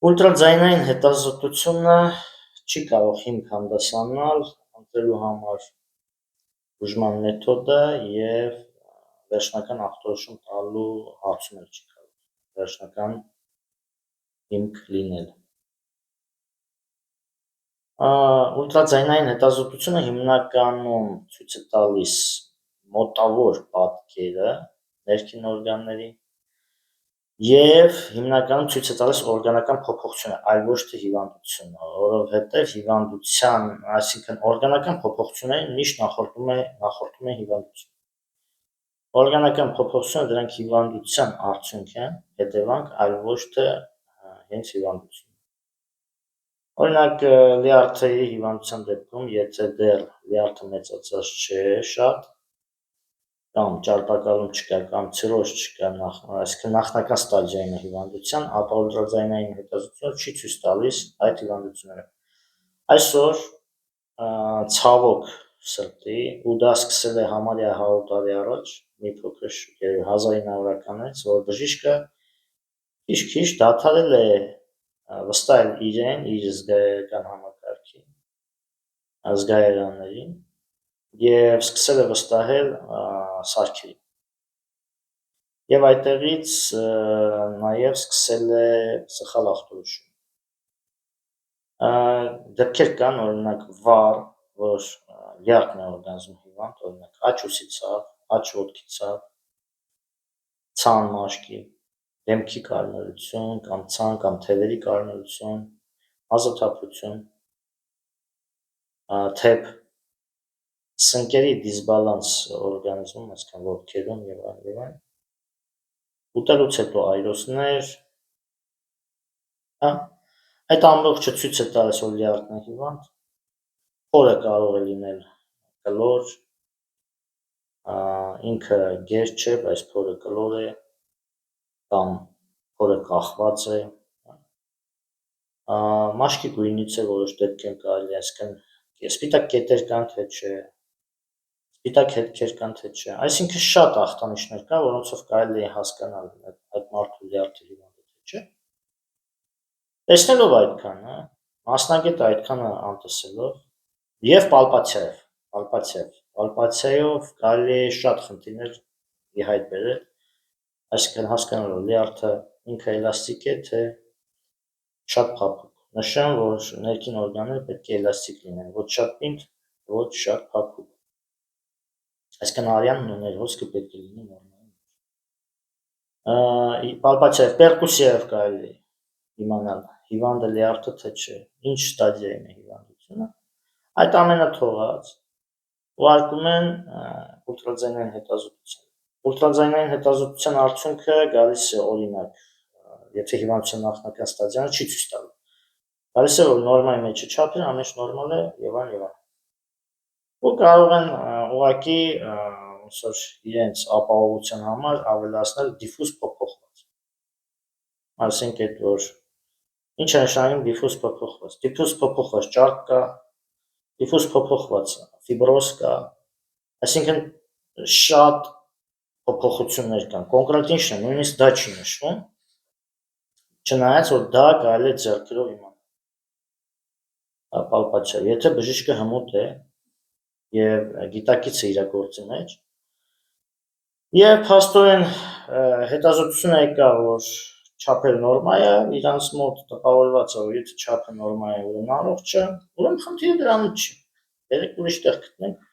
Ուլտրաձայնային հետազոտությունը չի կարող հիմք հանդիսանալ ընտրելու համար բուժման մեթոդը և վերջնական ախտորոշում տալու հարցում չի կարող վերջնական հիմք լինել։ Ուլտրաձայնային հետազոտությունը հիմնականում ցույց է տալիս մոտավոր պատկերը ներքին օրգանների և հիմնականում ցույց է տալիս օրգանական փոփոխությունը, այլ ոչ թե հիվանդությունը, որովհետև հիվանդության, այսինքն օրգանական փոփոխություններին միշտ նախորդում է հիվանդություն։ Օրգանական փոփոխությունը դրանք հիվանդության արդյունք են, հետևանք, այլ ոչ թե հենց հիվանդություն։ Օրինակ լյարդերի հիվանդության դեպքում, եթե դեռ լյարդը մեծացած չէ շատ, կամ ճարպակալում չկա, կամ ցիրոզ չկա, այսինքն նախնական ստադիայում է հիվանդության, ապա ուլտրաձայնային հետազոտությունը չի ցույց տալիս այդ հիվանդությունները։ Այսօր ցավոք սրտի, ու դա սկսել է համարյա 100 տարի առաջ, մի փոքր 1900-ականից, որ բժիշկը քիչ-քիչ դադարել է վստահել իրեն, իր զգայական համակարգին, զգայարաններին և սկսել է վստահել սարքերին։ Եվ այդտեղից նաև սկսել է սխալ ախտորոշում։ Դեպքեր կան, օրինակ վառ, որ լյարդն է օրգանիզմում հիվանդ, օրինակ աջ-ուսի ցավ, աջ-ոտքի ցավ, ցան մաշկի, դեմքի կարմրություն, կամ ցան կամ թևերի կարմրություն, ազոթափություն, թեփ, սնկերի դիսբալանս օրգանիզմում, այսինքն ոտքերում և այլն, ուտելուց հետո այրոցներ, այդ ամբողջը ցույց է տալիս, որ լյարդն է հիվանդ, փորը կարող է լինել կլոր, ինքը գեր չէ, բայց փորը կլոր է, կամ փորը կախված է, մաշկի գույնից է որոշ դեպքերում կարելի է, այսինքն սպիտակ կետեր կան, թե չէ, սպիտակ հետքեր կան, թե չէ, այսինքն շատ ախտանիշներ կան, որոնցով կարելի է հասկանալ այդ մարդու լյարդը հիվանդ է, թե չէ։ Տեսնելով այդքանը, մասնագետը այդքանը անտեսելով և պալպացիայով կարելի է շատ խնդիրներ ի հայտ բերել, այսինքն հասկանալով լյարդը ինքը էլաստիկ է, թե շատ փափուկ։ Նշեմ, որ ներքին օրգանները պետք է էլաստիկ լինեն, ոչ շատ պինդ, ոչ շատ փափուկ, այսինքն արյանն ու ներհոսքը պետք է լինի նորմալ։ Պալպացիայով, պերկուսիայով կարելի է իմանալ հիվանդը լյարդը թե չէ, ինչ ստադիայում է հիվանդությունը, այդ ամենը թողած ուղարկում են ուլտրաձայնային հետազոտության։ Ուլտրաձայնային հետազոտության արդյունքը գալիս է, օրինակ, եթե հիվանդության նախնական ստադիան չի ցույց տալու, գալիս է, որ նորմայի մեջ է չափերը, ամեն ինչ նորմալ է և այլն։ Ու կարող են ուղղակի իրենց ապահովության համար ավելացնել դիֆուզ փոփոխված։ Ասենք այդ որ ինչ է նշանակում դիֆուզ փոփոխված։ Դիֆուզ փոփոխված ճարպ կա, դիֆուզ փոփոխված ֆիբրոզ կա, այսինքն շատ փոփոխություններ կան, կոնկրետ ինչն է, նույնիսկ դա չի նշվում, չնայած որ դա կարելի է ձեռքերով իմանալ պալպացիայով, եթե բժիշկը հմուտ է և գիտակից է իր գործի մեջ, և փաստորեն հետազոտությունը եկավ, որ չափերը նորմալ է, իրանց մոտ տպավորված է, որ եթե չափը նորմալ է, ուրեմն առողջ է, ուրեմն խնդիրը դրանից չի, երեք ուրիշ տեղ գտնենք,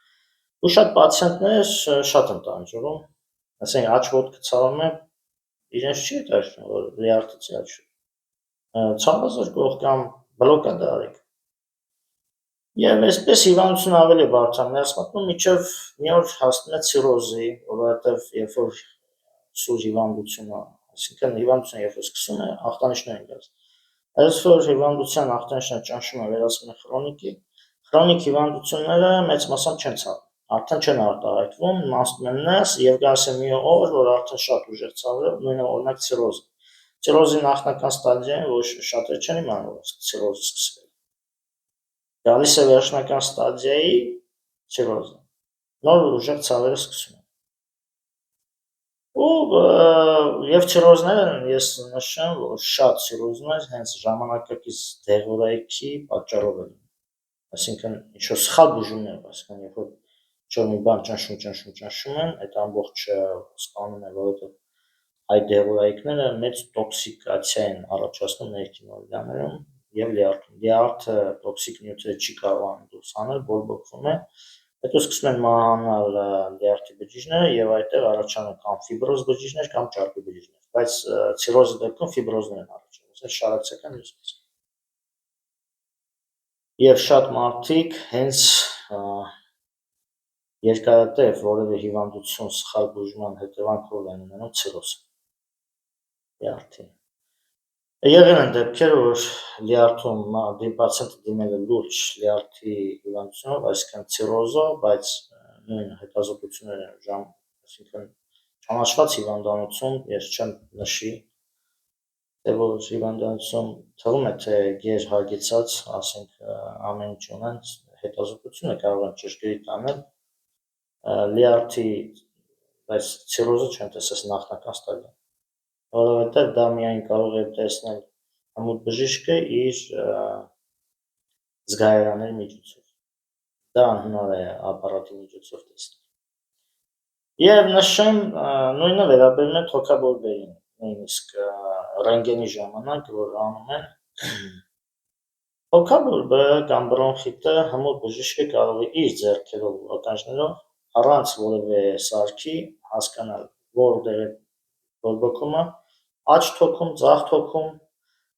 ու շատ պացիենտներ շատ են տանջվում, ասենք աջ ոտքը ցավում է, իրենց չի հետաքրքրում, որ լյարդը ցած չէ, ցավազրկող կամ բլոկադ արեք։ Եվ այսպես հիվանդությունը ավելի բարձրանում է, ասում մինչև մի օր հասնում է ցիրոզի, որովհետև երբ որ սուր հիվանդությունը, այսինքն հիվանդությունը երբ որ սկսում է, ախտանիշներ են գալիս։ Այս որ հիվանդության ախտանիշները ճնշում են վերածվում են խրոնիկի, խրոնիկ հիվանդությունները մեծ մասամբ չեն ցավում, արդեն չեն արտահայտվում, իմաստում են ներս և գալիս է մի օր, որ արդեն շատ ուժեղ ցավը, նույնը օրինակ ցիրոզ։ Ցիրոզի նախնական ստադիայում ոչ շատերը չեն իմանում, որ ցիրոզը սկսվել է։ Գալիս է վերջնական ստադիայի ցիրոզը, նոր ուժեղ ցավերը սկսում են։ ու եւ ցիրոզները ես նշեմ, որ շատ ցիրոզներ հենց ժամանակակից դեղորայքի պատճառով են, այսինքն ինչ-որ սխալ բուժումներ, այսինքն երբ որ ինչ-որ մի բան ճնշում են, այդ ամբողջը սպանում է, որովհետեւ այդ դեղորայքները մեծ տոքսիկացիա են առաջացնում ներքին օրգաններում եւ լյարդում։ Լյարդը տոքսիկ նյութերը չի կարողանում դուրս հանել, բորբոքվում է, հետո սկսում են մահանալ լյարդի բջիջները եւ այդտեղ առաջանում կամ ֆիբրոզ բջիջներ կամ ճարպի բջիջներ, բայց ցիրոզի դեպքում ֆիբրոզներ են առաջանում, այսինքն շարակցական մյուսից։ Եվ շատ մարդիկ հենց երկարատև որևէ հիվանդություն սխալ բուժման հետևանքով են ունենում ցիրոզ լյարդի։ Եղել են դեպքեր, որ լյարդում պացիենտը դիմել է լուրջ լյարդի հիվանդությունով, այսինքն ցիրոզով, բայց նույն հետազոտությունները այսինքն ճանաչված հիվանդանոցում ես չեմ նշի, թե որ հիվանդանոցում թվում է, թե գերհագեցած, ասենք ամեն ինչ ունեն, հետազոտությունը կարող են ճշգրիտ անել լյարդի, բայց ցիրոզը չեմ տեսած նախնական ստադիում, որովհետև դա միայն կարող է տեսնել հմուտ բժիշկը իր զգայարանների միջոցով, դա անհնար է ապարատի միջոցով տեսնել։ Եվ նշեմ, նույնը վերաբերում է թոքաբորբերին, նույնիսկ ռենտգենի ժամանակ, որ անում են, թոքաբորբը կամ բրոնխիտը հմուտ բժիշկը կարող է իր ձեռքերով ու ականջներով առանց որևէ սարքի հասկանալ, որտեղ է բորբոքումը, աջ թոքում, ձախ թոքում,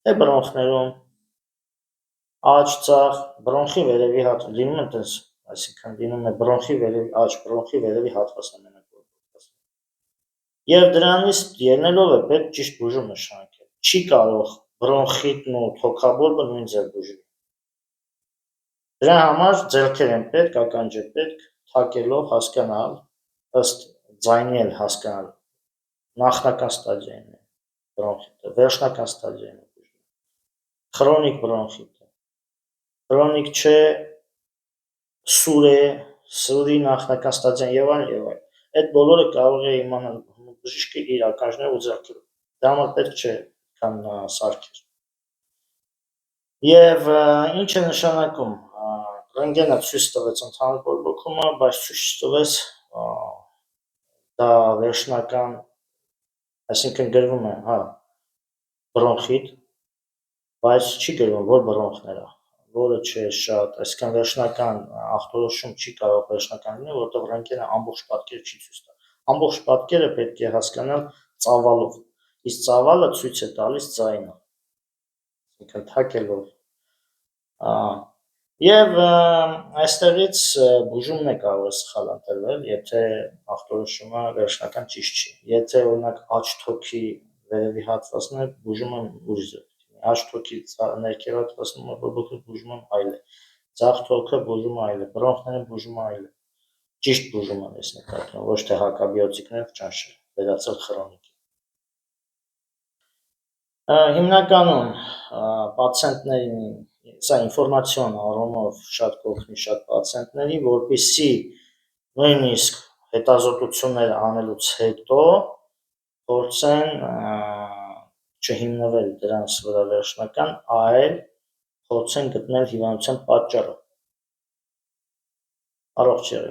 թե բրոնխներում, աջ, ձախ, բրոնխի վերևի հատվածում, լինում է տես, այսինքն լինում է բրոնխի վերևի, աջ բրոնխի վերևի հատվածն է բորբոքված։ Եվ դրանից ելնելով է պետք ճիշտ բուժում նշանակել, չի կարող բրոնխիտն ու թոքաբորբը նույն ձև բուժել։ Դրա համար ձեռքեր են պետք, ականջ է պետք, թակելով հասկանալ, ըստ ձայնի էլ հասկանալ, նախնական ստադիայում է բրոնխիտը, վերջնական ստադիայում է բուժվում, քրոնիկ բրոնխիտը, քրոնիկ չէ, սուր է, սուրի նախնական ստադիան եւ այլն, այդ բոլորը կարող է իմանալ բժիշկը իր ականջներով ու ձեռքերով, դա համար պետք չէ քան սարքեր։ Եվ ինչ է նշանակում, ռենտգենը ցույց տվեց ընդհանուր բորբոքումը, բայց ցույց չտվեց դա վերջնական, այսինքն գրվում է, բրոնխիտ, բայց չի գրվում, որ բրոնխները, որը չէ շատ, այսինքն վերջնական ախտորոշում չի կարող վերջնական լինել, որովհետև ռենտգենը ամբողջ պատկերը չի ցույց տա։ Ամբողջ պատկերը պետք է հասկանալ ծավալով, իսկ ծավալը ցույց է տալիս ձայնը, այսինքն թակելով։ Եվ այստեղից բուժումն է կարող է սխալ ընտրվել, եթե ախտորոշումը վերջնական ճիշտ չի։ Եթե օրինակ աջ թոքի վերևի հատվածն է, բուժումը ուրիշ ձև է, աջ թոքի ներքև հատվածն բորբոքված բուժումը այլ է, ձախ թոքը բուժումը այլ է, բրոնխները բուժումը այլ է։ Ճիշտ բուժումը ես նկատում, ոչ թե հակաբիոտիկներով ճնշել, վերածել քրոնիկի։ Հիմնականում պացիենտներին սա ինֆորմացիոն առումով շատ կօգնի շատ պացիենտների, որպեսզի նույնիսկ հետազոտություններ անելուց հետո փորձեն չհիմնվել դրանց վրա վերջնական, այլ փորձեն գտնել հիվանդության պատճառը։ Առողջ եղեք։